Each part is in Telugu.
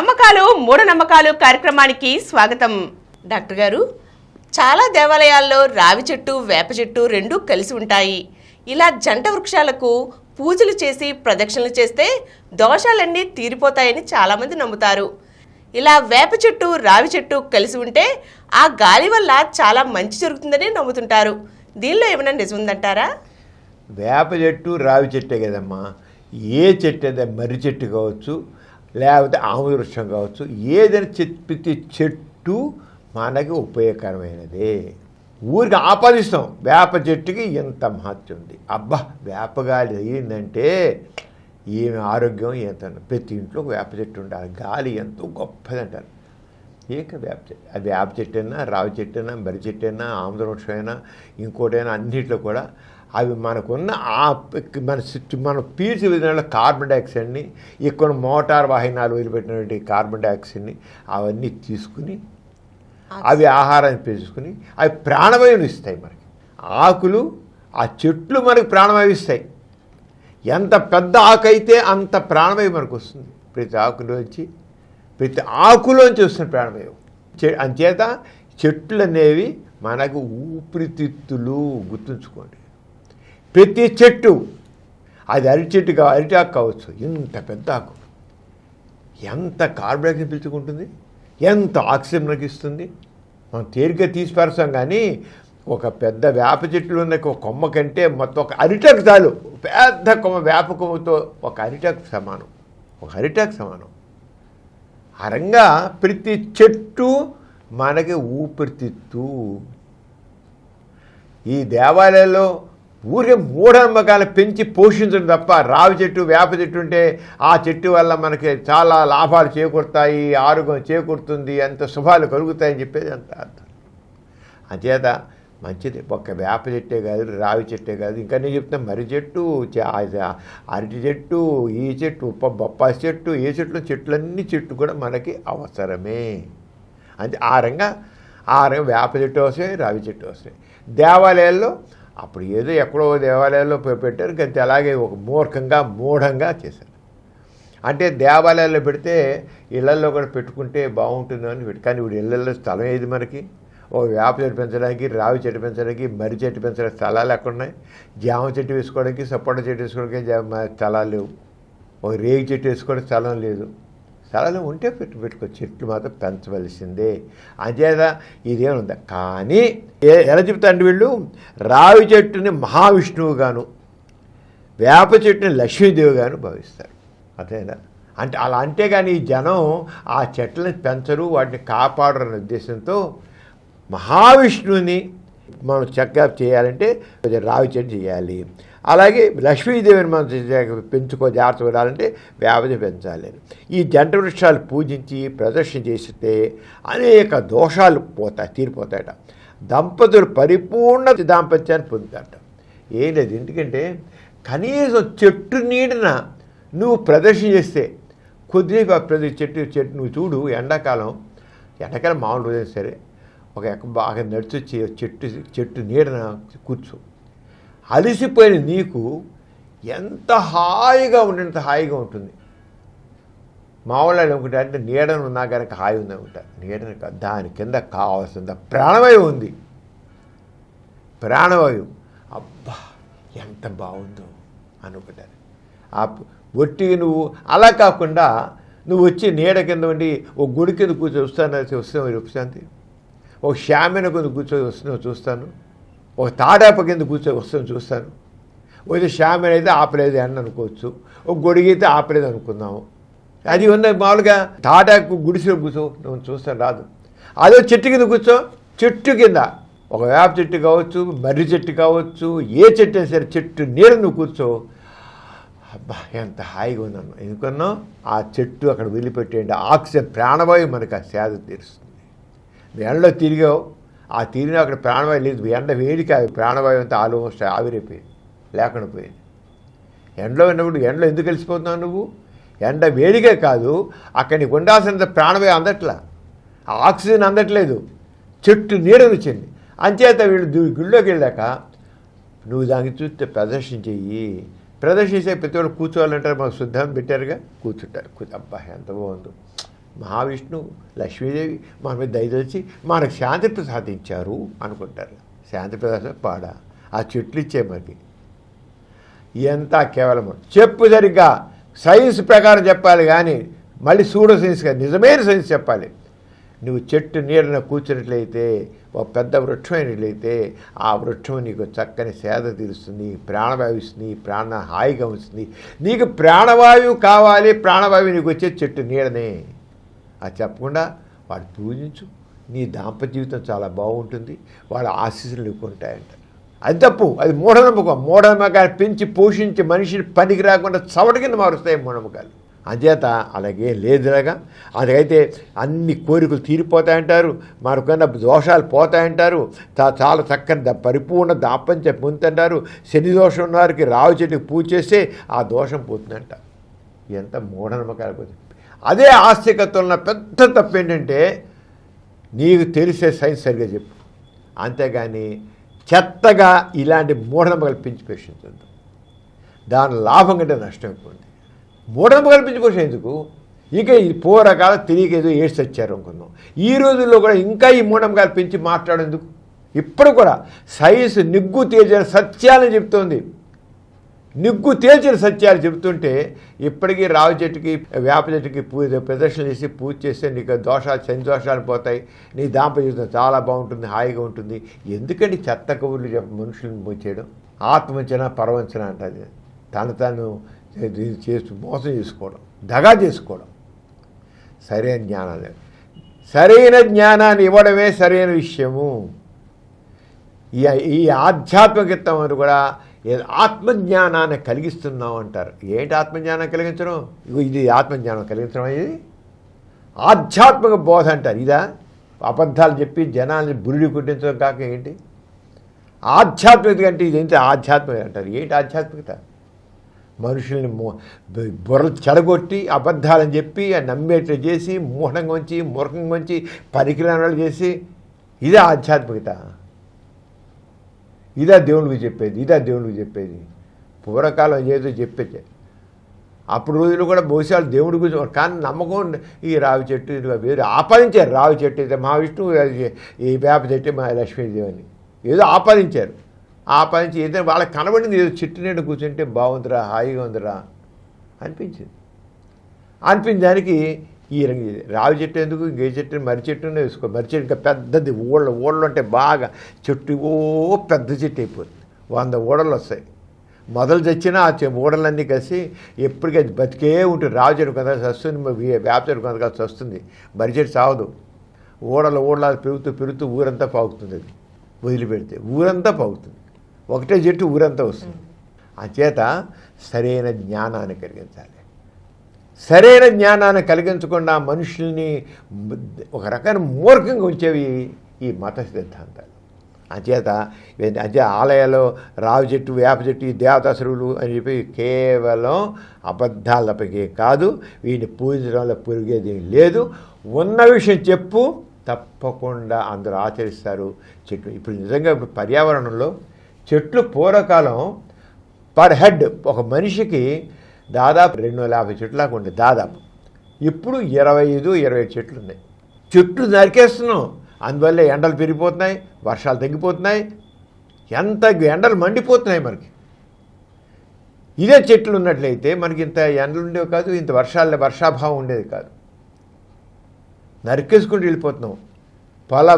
నమ్మకాలు మూఢనమ్మకాలు కార్యక్రమానికి స్వాగతం. డాక్టర్ గారు, చాలా దేవాలయాల్లో రావి చెట్టు వేప చెట్టు రెండూ కలిసి ఉంటాయి. ఇలా జంట వృక్షాలకు పూజలు చేసి ప్రదక్షిణలు చేస్తే దోషాలన్నీ తీరిపోతాయని చాలామంది నమ్ముతారు. ఇలా వేప చెట్టు రావి చెట్టు కలిసి ఉంటే ఆ గాలి వల్ల చాలా మంచి జరుగుతుందని నమ్ముతుంటారు. దీనిలో ఏమైనా నిజం ఉందంటారా? వేప చెట్టు రావి చెట్టే కదమ్మా. ఏ చెట్టు అయితే మర్రి చెట్టు కావచ్చు, లేకపోతే ఆముద వృక్షం కావచ్చు, ఏదైనా ప్రతి చెట్టు మనకి ఉపయోగకరమైనదే. ఊరికి ఆపాదిస్తాం. వేప చెట్టుకి ఎంత మహత్యం ఉంది. అబ్బా, వేపగాలి అయ్యిందంటే ఏమి ఆరోగ్యం ఎంత. ప్రతి ఇంట్లో వేప చెట్టు ఉండాలి. గాలి ఎంతో గొప్పది అంటారు. వేప చెట్టు, అది వేప చెట్టు అయినా రావి చెట్టు అయినా మర్రి చెట్టు అయినా ఆముద వృక్షం అయినా ఇంకోటైనా అన్నింటిలో కూడా అవి మనకున్న మనం పీల్చి విధానంలో కార్బన్ డైఆక్సైడ్ని, ఇక్కడ మోటార్ వాహనాలు వదిలిపెట్టినటువంటి కార్బన్ డైఆక్సైడ్ని అవన్నీ తీసుకుని అవి ఆహారాన్ని పెంచుకుని అవి ప్రాణవాయువుని ఇస్తాయి మనకి. ఆకులు, ఆ చెట్లు మనకి ప్రాణవాయువు ఇస్తాయి. ఎంత పెద్ద ఆకు అయితే అంత ప్రాణవాయువు మనకు వస్తుంది. ప్రతి ఆకులోంచి వస్తున్న ప్రాణవాయువు. అంచేత చెట్లు అనేవి మనకు ఊపిరితిత్తులు. గుర్తుంచుకోండి, ప్రతి చెట్టు, అది అరటి చెట్టు అరిటాకు కావచ్చు, ఇంత పెద్ద ఆకు ఎంత కార్బన్ డైఆక్సైడ్ పీల్చుకుంటుంది, ఎంత ఆక్సిజన్ మనకి ఇస్తుంది. మనం తేలిగ్గా తీసి పెడతాం. కానీ ఒక పెద్ద వేప చెట్లు ఉన్న ఒక కొమ్మ కంటే మొత్తం ఒక అరిటాకు చాలు. పెద్ద కొమ్మ, వేప కొమ్మతో ఒక అరిటాకు సమానం. అరంగా ప్రతి చెట్టు మనకి ఊపిరితిత్తు. ఈ దేవాలయాల్లో ఊరికే మూఢనమ్మకాలు పెంచి పోషించడం తప్ప, రావి చెట్టు వేప చెట్టు ఉంటే ఆ చెట్టు వల్ల మనకి చాలా లాభాలు చేకూరుతాయి, ఆరోగ్యం చేకూరుతుంది, అంత శుభాలు కలుగుతాయని చెప్పేది అంత అర్థం. అంచేత మంచిది. ఒక్క వేప చెట్టే కాదు, రావి చెట్టే కాదు, ఇంకా నేను చెప్తున్నా మర్రి చెట్టు, అరటి చెట్టు, ఈ చెట్టు, బొప్పాయి చెట్టు, ఏ చెట్లన్నీ చెట్టు కూడా మనకి అవసరమే. అంటే ఆ రంగా వేప చెట్టు వస్తాయి, రావి చెట్టు వస్తాయి. దేవాలయాల్లో అప్పుడు ఏదో ఎక్కడో దేవాలయాల్లో పెట్టారు, కానీ అలాగే ఒక మూఢంగా చేశారు. అంటే దేవాలయాల్లో పెడితే ఇళ్లల్లో కూడా పెట్టుకుంటే బాగుంటుందని పెట్టి, కానీ ఇప్పుడు ఇళ్లలో స్థలం ఏది మనకి? ఓ వేప చెట్టు పెంచడానికి, రావి చెట్టు పెంచడానికి, మర్రి చెట్టు పెంచడానికి స్థలాలు ఎక్కడున్నాయి? జామ చెట్టు వేసుకోవడానికి, సపోటా చెట్టు వేసుకోవడానికి స్థలాలు లేవు. ఒక రేగి చెట్టు వేసుకోవడానికి స్థలం లేదు. స్థలాలు ఉంటే పెట్టుకో. చెట్లు మాత్రం పెంచవలసిందే. అంచేత ఇదేముంది. కానీ ఎలా చెప్తారంటే వీళ్ళు రావి చెట్టుని మహావిష్ణువుగాను, వేప చెట్టుని లక్ష్మీదేవిగాను భావిస్తారు. అదేనా? అంటే అలా అంతేగాని ఈ జనం ఆ చెట్లని పెంచరు, వాటిని కాపాడరనే ఉద్దేశంతో మహావిష్ణువుని మనం చక్కగా చేయాలంటే రావి చెట్టు చేయాలి. అలాగే లక్ష్మీదేవిని మనం జాగ్రత్త పడాలంటే వేప చెట్టు పెంచాలి. ఈ జంట వృక్షాలు పూజించి ప్రదర్శన చేస్తే అనేక దోషాలు తీరిపోతాయట. దంపతులు పరిపూర్ణ దాంపత్యాన్ని పొందుతారట. ఏం లేదు, ఎందుకంటే కనీసం చెట్టు నీడన నువ్వు ప్రదర్శన చేస్తే కొద్దిగా ప్రతి చెట్టు నువ్వు చూడు. ఎండాకాలం మామూలు రోజైనా సరే బాగా నడిచొచ్చి చెట్టు నీడన కూర్చో. అలసిపోయిన నీకు ఎంత హాయిగా ఉండేంత హాయిగా ఉంటుంది. మామూలు అనుకుంటా అంటే నీడను ఉన్నా కనుక హాయి ఉంది అనుకుంటా. నీడను దాని కింద కావాల్సిన ప్రాణవాయువు ఉంది. ప్రాణవాయువు అబ్బా ఎంత బాగుందో అనుకుంటారు. ఆ ఒట్టిగా నువ్వు అలా కాకుండా నువ్వు వచ్చి నీడ కింద ఉండి ఒక గుడి కింద కూర్చొని వస్తాను ఉపశాంతి, ఒక షామిన కింద కూర్చొని వస్తున్నావు చూస్తాను, ఒక తాడాప కింద కూర్చొని వస్తాను చూస్తాను. ఒక షామిన అయితే ఆపలేదు ఎండ అనుకోవచ్చు, ఒక గొడుగు అయితే ఆపలేదు అనుకుందాము. అది ఉన్న మామూలుగా తాటాకు గుడిసెలో కూర్చో, నువ్వు చూస్తాను రాదు. అదే చెట్టు కింద కూర్చో. చెట్టు కింద ఒక వేప చెట్టు కావచ్చు, మర్రి చెట్టు కావచ్చు, ఏ చెట్టు అయినా సరే చెట్టు నీడ నువ్వు కూర్చో. అబ్బా ఎంత హాయిగా ఉందన్న. ఎందుకన్నా ఆ చెట్టు అక్కడ వదిలిపెట్టేయండి. ఆక్సిజన్ ప్రాణవాయువు మనకు ఆ సేద తీరుస్తుంది. ఎండలో తిరిగావు, ఆ తిరిగిన అక్కడ ప్రాణవాయువు లేదు. ఎండ వేడికి ప్రాణవాయువు అంతా ఆల్మోస్ట్ ఆవిరైపోయింది, లేకుండా పోయింది. ఎండలో ఉన్నప్పుడు ఎండలో ఎందుకు కలిసిపోతున్నావు నువ్వు? ఎండ వేడిగా కాదు, అక్కడ నీకు ఉండాల్సినంత ప్రాణవాయువు అందట్లా, ఆక్సిజన్ అందట్లేదు, చెట్టు నీడ వచ్చింది. అంచేత వీళ్ళు గుళ్ళోకి వెళ్ళాక నువ్వు దానికి చూస్తే ప్రదర్శన చెయ్యి. ప్రదర్శించే ప్రతి వాళ్ళు కూర్చోవాలంటారు, మాకు శుద్ధం పెట్టారుగా కూర్చుంటారు. అబ్బా ఎంత బాగుందో, మహావిష్ణువు లక్ష్మీదేవి మన మీద దయదలిచి మనకు శాంతి ప్రసాదించారు అనుకుంటారు. శాంతి ప్రసాదం పాడా ఆ చెట్లు ఇచ్చే మనకి ఎంత కేవలం చెప్పు సరిగ్గా సైన్స్ ప్రకారం చెప్పాలి, కానీ మళ్ళీ సూడో సైన్స్ కాదు, నిజమైన సైన్స్ చెప్పాలి. నువ్వు చెట్టు నీడన కూర్చున్నట్లయితే, ఒక పెద్ద వృక్షం అయినట్లయితే ఆ వృక్షం నీకు చక్కని సేద తీరుస్తుంది, ప్రాణవాయువు ఇస్తుంది, ప్రాణ హాయిగా ఉంచుతుంది. నీకు ప్రాణవాయువు కావాలి, ప్రాణవాయువు నీకు వచ్చే చెట్టు నీడనే. అది చెప్పకుండా వాడు పూజించు, నీ దాంపత్య జీవితం చాలా బాగుంటుంది, వాళ్ళ ఆశీస్సులు నీకు ఉంటాయంట. అది తప్పు, అది మూఢనమ్మకం. మూఢనమ్మకాలు పెంచి పోషించి మనిషిని పనికి రాకుండా చవట కింద మారుస్తాయి మూఢనమ్మకాలు. అంచేత అలాగే లేదులాగా. అందుకైతే అన్ని కోరికలు తీరిపోతాయంటారు, మనకున్న దోషాలు పోతాయంటారు, చాలా చక్కని పరిపూర్ణ దాంపత్యం పొందుతుంటారు. శని దోషం ఉన్న వారికి రావి చెట్టుకి పూజ చేస్తే ఆ దోషం పోతుందంట. ఎంత మూఢనమ్మకాలు పోతుంది. అదే ఆస్తికత్వం ఉన్న పెద్ద తప్పు ఏంటంటే, నీకు తెలిసే సైన్స్ సరిగ్గా చెప్పు, అంతేగాని చెత్తగా ఇలాంటి మూఢనమ్మకాలు పెంచి పోషించద్దు. దాని లాభం కంటే నష్టం ఎక్కువ ఉంది. మూఢనమ్మకాలు పెంచి పోషణ ఎందుకు? ఇక ఈ పూర్వకాల తెలియక ఏదో ఏడ్చి వచ్చారు అనుకున్నాం. ఈ రోజుల్లో కూడా ఇంకా ఈ మూఢనమ్మకాలు పెంచి మాట్లాడేందుకు? ఇప్పుడు కూడా సైన్స్ నిగ్గు తేల్చిన సత్యాలను చెప్తోంది. నిగ్గు తేల్చిన సత్యాలు చెబుతుంటే ఇప్పటికీ రావి చెట్టుకి వేప చెట్టుకి ప్రదర్శన చేసి పూజ చేస్తే నీకు దోషాలు శని దోషాలు పోతాయి, నీ దాంపత్య జీవితం చాలా బాగుంటుంది, హాయిగా ఉంటుంది. ఎందుకంటే చెత్త కబుర్లు మనుషులను చేయడం? ఆత్మవంచన పరవంచన అంటది. తను చేస్తూ మోసం చేసుకోవడం, దగా చేసుకోవడం. సరైన జ్ఞానాన్ని సరైన జ్ఞానాన్ని ఇవ్వడమే సరైన విషయము. ఈ ఆధ్యాత్మికత్వం అని కూడా ఆత్మజ్ఞానాన్ని కలిగిస్తున్నాం అంటారు. ఏంటి ఆత్మజ్ఞానం కలిగించడం? ఇది ఆత్మజ్ఞానం కలిగించడం, ఇది ఆధ్యాత్మిక బోధ అంటారు. ఇదా అబద్ధాలు చెప్పి జనాల్ని బురిడి కుట్టించడం కాక ఏంటి ఆధ్యాత్మికత? అంటే ఇదేంటి ఆధ్యాత్మికత అంటారు? ఏంటి ఆధ్యాత్మికత? మనుషుల్ని బుర్రలు చెడగొట్టి అబద్ధాలని చెప్పి నమ్మేట్లు చేసి మూఢంగా ఉంచి మూర్ఖంగా ఉంచి పరికిరాణాలు చేసి, ఇదే ఆధ్యాత్మికత? ఇదా దేవుడికి చెప్పేది? ఇదా దేవుడికి చెప్పేది? పూర్వకాలం ఏదో చెప్పేది. అప్పుడు రోజులు కూడా బహుశా దేవుడి గురించి, కానీ నమ్మకం ఈ రావి చెట్టు వేరు ఆపాదించారు. రావి చెట్టు అయితే మహావిష్ణువు, ఈ వేప చెట్టు మా లక్ష్మీదేవి అని ఏదో ఆపాదించారు. ఆపాదించి ఏదైనా వాళ్ళకి కనబడింది, ఏదో చెట్టు నీడ కూర్చుంటే బాగుందిరా, హాయిగా ఉందిరా అనిపించింది. అనిపించిన దానికి ఈ రంగు రావి చెట్టు ఎందుకు, ఇంకే చెట్టు మర్రి చెట్టునే వేసుకో. మర్రి చెట్టు ఇంకా పెద్దది, ఊళ్ళు అంటే బాగా చెట్టు పెద్ద చెట్టు అయిపోతుంది, 100 ఊడలు వస్తాయి. మొదలు తెచ్చినా ఆ ఊడలన్నీ కలిసి ఎప్పటికీ బతికే ఉంటుంది. రావి చెట్టు కొంతకాలం వస్తుంది, వేప చెట్టు కొంతకాలం వస్తుంది, మర్రి చెట్టు సావదు. ఊడలు పెరుగుతూ ఊరంతా పాగుతుంది. అది వదిలిపెడితే ఊరంతా పాగుతుంది. ఒకటే చెట్టు ఊరంతా వస్తుంది. అంచేత సరైన జ్ఞానాన్ని కలిగించాలి. సరైన జ్ఞానాన్ని కలిగించకుండా మనుషుల్ని ఒక రకమైన మూర్ఖంగా ఉంచేవి ఈ మత సిద్ధాంతాలు. అంచేత ఆలయాల్లో రావి చెట్టు వేప చెట్టు ఈ దేవతాసురులు అని చెప్పి కేవలం అబద్ధాల తప్పకే కాదు, వీటిని పూజించడం వల్ల పొరిగేది లేదు. ఉన్న విషయం చెప్పు, తప్పకుండా అందరూ ఆచరిస్తారు. చెట్లు ఇప్పుడు నిజంగా పర్యావరణంలో చెట్లు పూర్వకాలం పర్ హెడ్ ఒక మనిషికి దాదాపు 250 చెట్లు దాకా ఉండే దాదాపు. ఇప్పుడు 25 చెట్లు ఉన్నాయి. చెట్లు నరికేస్తున్నాం, అందువల్ల ఎండలు పెరిగిపోతున్నాయి, వర్షాలు తగ్గిపోతున్నాయి, ఎంత ఎండలు మండిపోతున్నాయి మనకి. ఇదే చెట్లు ఉన్నట్లయితే మనకి ఇంత ఎండలు ఉండేవి కాదు, ఇంత వర్షాభావం ఉండేది కాదు. నరికేసుకుంటూ వెళ్ళిపోతున్నాం.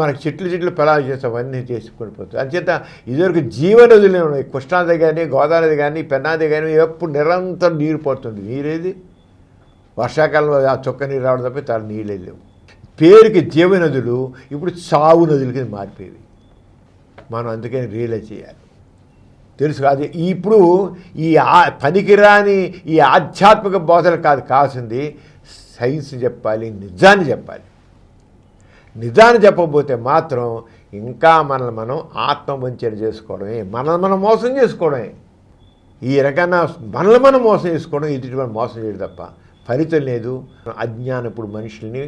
మనకి చెట్లు పొలాలు చేస్తాం, అవన్నీ చేసుకొని పోతాం. అంచేత ఇదివరకు జీవనదులు ఉన్నాయి. కృష్ణానది కానీ, గోదావరి కానీ, పెన్నాది కానీ ఎప్పుడు నిరంతరం నీరు పోతుంది. నీరేది వర్షాకాలంలో ఆ చొక్క నీరు రావడం తప్ప చాలా నీళ్ళే లేవు. పేరుకి జీవనదులు ఇప్పుడు సాగు నదుల కింద మారిపోయేవి. మనం అందుకని రియలైజ్ చేయాలి. తెలుసు కాదు ఇప్పుడు ఈ పనికిరాని ఈ ఆధ్యాత్మిక బోధలు కాదు కావాల్సింది, సైన్స్ చెప్పాలి, నిజాన్ని చెప్పాలి. నిజాన్ని చెప్పకపోతే మాత్రం ఇంకా మనల్ని మనం ఆత్మవంచన చేసుకోవడమే, మనల్ని మనం మోసం చేసుకోవడమే. ఈ రకంగా మనల్ని మనం మోసం చేసుకోవడం, ఎదుటి మనం మోసం చేయడం తప్ప ఫలితం లేదు. అజ్ఞానప్పుడు మనుషుల్ని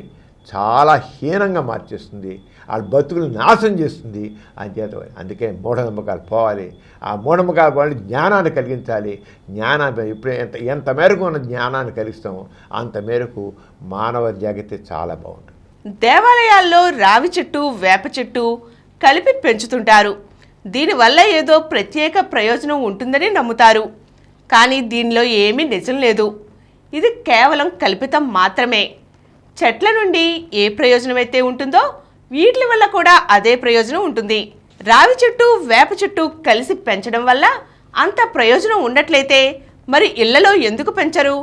చాలా హీనంగా మార్చేస్తుంది, వాళ్ళ బతుకులు నాశనం చేస్తుంది. అంచేత అందుకే మూఢనమ్మకాలు పోవాలి. ఆ మూఢనమ్మకాలు పోవాలి, జ్ఞానాన్ని కలిగించాలి. జ్ఞానాన్ని ఇప్పుడు ఎంత మేరకు ఉన్న జ్ఞానాన్ని కలిగిస్తామో అంత మేరకు మానవ జాగ్రత్త చాలా బాగుంటుంది. దేవాలయాల్లో రావి చెట్టు వేప చెట్టు కలిపి పెంచుతుంటారు. దీనివల్ల ఏదో ప్రత్యేక ప్రయోజనం ఉంటుందని నమ్ముతారు. కానీ దీనిలో ఏమీ నిజం లేదు. ఇది కేవలం కల్పితం మాత్రమే. చెట్ల నుండి ఏ ప్రయోజనం అయితే ఉంటుందో వీటి వల్ల కూడా అదే ప్రయోజనం ఉంటుంది. రావి చెట్టు వేప చెట్టు కలిసి పెంచడం వల్ల అంత ప్రయోజనం ఉండట్లయితే మరి ఇళ్లలో ఎందుకు పెంచరు?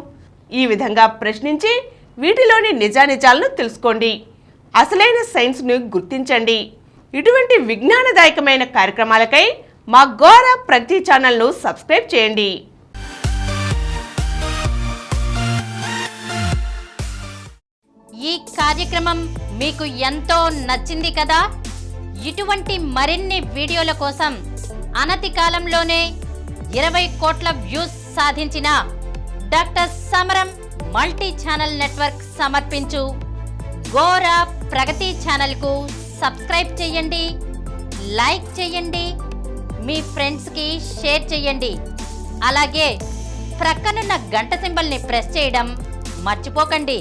ఈ విధంగా ప్రశ్నించి వీటిలోని నిజానిజాలను తెలుసుకోండి. అసలైన సైన్స్ను గుర్తించండి. ఇటువంటి విజ్ఞానదాయకమైన కార్యక్రమాలకై మా గోరా ప్రగతి ఛానల్ను సబ్స్క్రైబ్ చేయండి. ఈ కార్యక్రమం మీకు ఎంతో నచ్చింది కదా? ఇటువంటి మరిన్ని వీడియోల కోసం అనతి కాలంలోనే 20 కోట్ల వ్యూస్ సాధించిన డాక్టర్ సమరం మల్టీ ఛానల్ నెట్వర్క్ సమర్పించు గోరా ప్రగతి ఛానల్కు సబ్స్క్రైబ్ చేయండి, లైక్ చేయండి, మీ ఫ్రెండ్స్కి షేర్ చేయండి. అలాగే ప్రక్కనున్న గంట సింబల్ని ప్రెస్ చేయడం మర్చిపోకండి.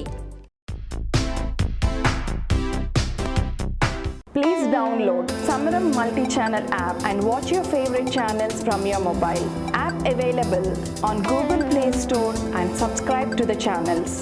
Please download Samaram multi-channel app and watch your favorite channels from your mobile. App available on Google Play Store and subscribe to the channels.